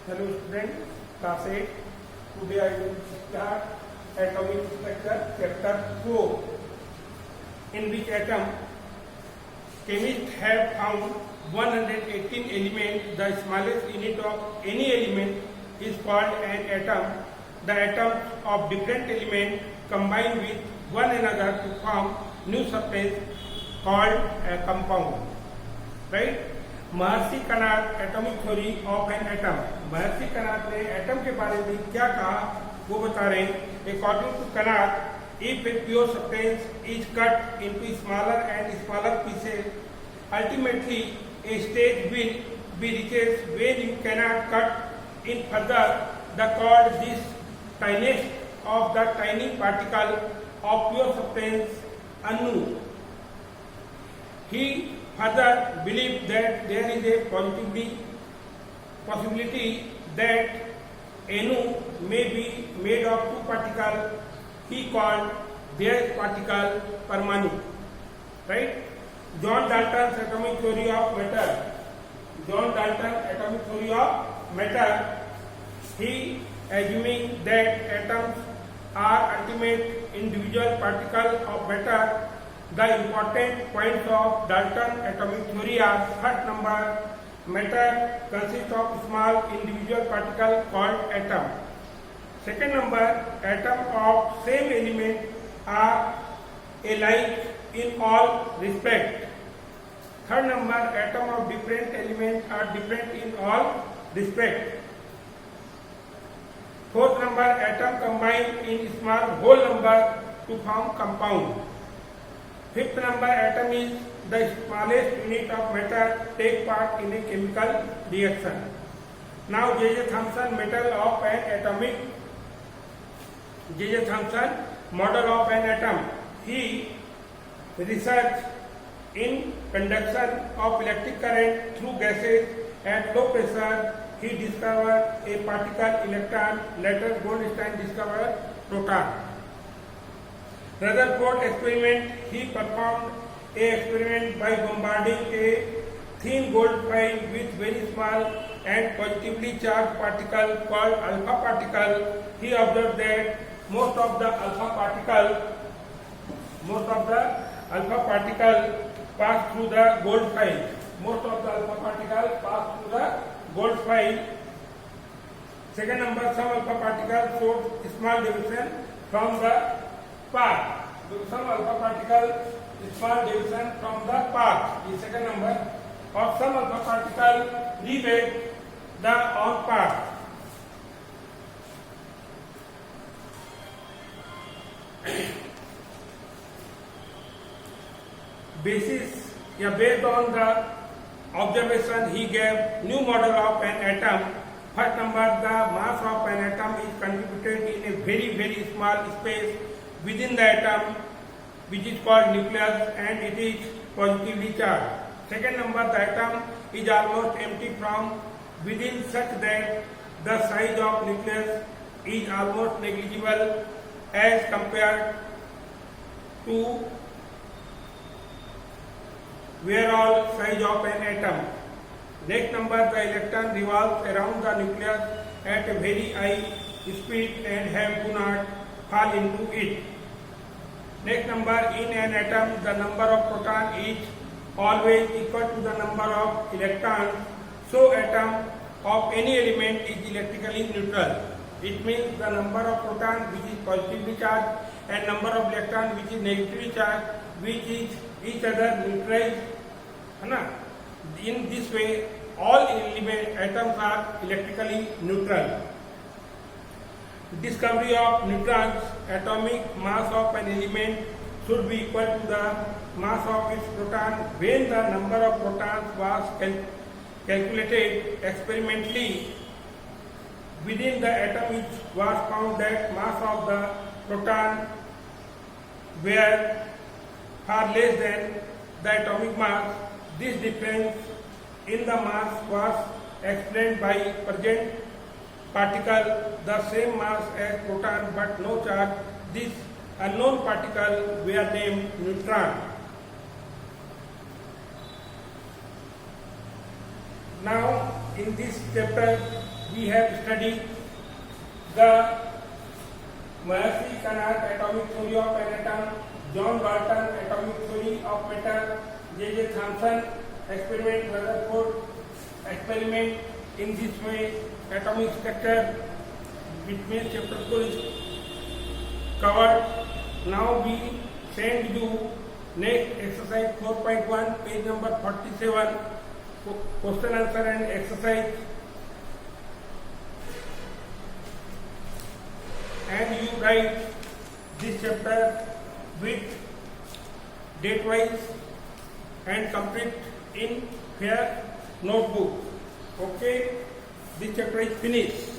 Hello students, class 8. Today I will start atomic structure chapter 4, in which atom chemists have found 118 elements. The smallest unit of any element is called an atom. The atoms of different elements combine with one another to form new substance called a compound. Right? Maharshi Kanad atomic theory of an atom. महर्षि कनाद ने atom के बारे में क्या कहा वो बता रहे हैं. According to Kanad, if a pure substance is cut into smaller and smaller pieces, ultimately a stage will be reached when you cannot cut in further. The called this tiniest of the tiny particle of pure substance Anu. He further believed that there is a possibility that Anu may be made of two particles. He called their particle Parmanu. Right? John Dalton's atomic theory of matter. John Dalton's atomic theory of matter. He assuming that atoms are ultimate individual particles of matter. The important points of Dalton atomic theory are: first number, matter consists of small individual particles called atom. Second number, atoms of same element are alike in all respect. Third number, atoms of different elements are different in all respect. Fourth number, atoms combine in small whole number to form compound. Fifth number, atom is the smallest unit of matter take part in a chemical reaction. Now J.J. Thomson model of an atomic. J.J. Thomson model of an atom. He researched in conduction of electric current through gases at low pressure. He discovered a particle electron. Later Goldstein discovered proton. Rutherford experiment. He performed a experiment by bombarding a thin gold foil with very small and positively charged particle called alpha particle. He observed that most of the alpha particle pass through the gold foil. Most of the alpha particle pass through the gold foil. Second number, some alpha particle shows small deviation from the path. Some alpha particle small deviation from the path. The second number, of some alpha particle leave the on path. Based on the observation, he gave new model of an atom. First number, the mass of an atom is contributed in a very small space within the atom, which is called nucleus, and it is positively charged. Second number, the atom is almost empty from within, such that the size of nucleus is almost negligible as compared to overall size of an atom. Next number, the electron revolves around the nucleus at a very high speed and do not fall into it. Next number, in an atom, the number of protons is always equal to the number of electrons. So atom of any element is electrically neutral. It means the number of protons which is positively charged and number of electrons which is negatively charged, which is each other neutralized. In this way, all atoms are electrically neutral. Discovery of neutrons. Atomic mass of an element should be equal to the mass of its proton. When the number of protons was calculated experimentally within the atom, it was found that mass of the proton were far less than the atomic mass. This difference in the mass was explained by present particle the same mass as proton but no charge. This unknown particle were named neutron. Now in this chapter we have studied the Mahasi Kanat atomic theory of an atom, John Dalton atomic theory of matter, J.J. Thomson experiment, Rutherford experiment. In this way, atomic structure, which means chapter 4 is covered. Now we send you next exercise 4.1, page number 47, question answer and exercise. And you write this chapter with date wise and complete in fair notebook. Okay, this chapter is finished.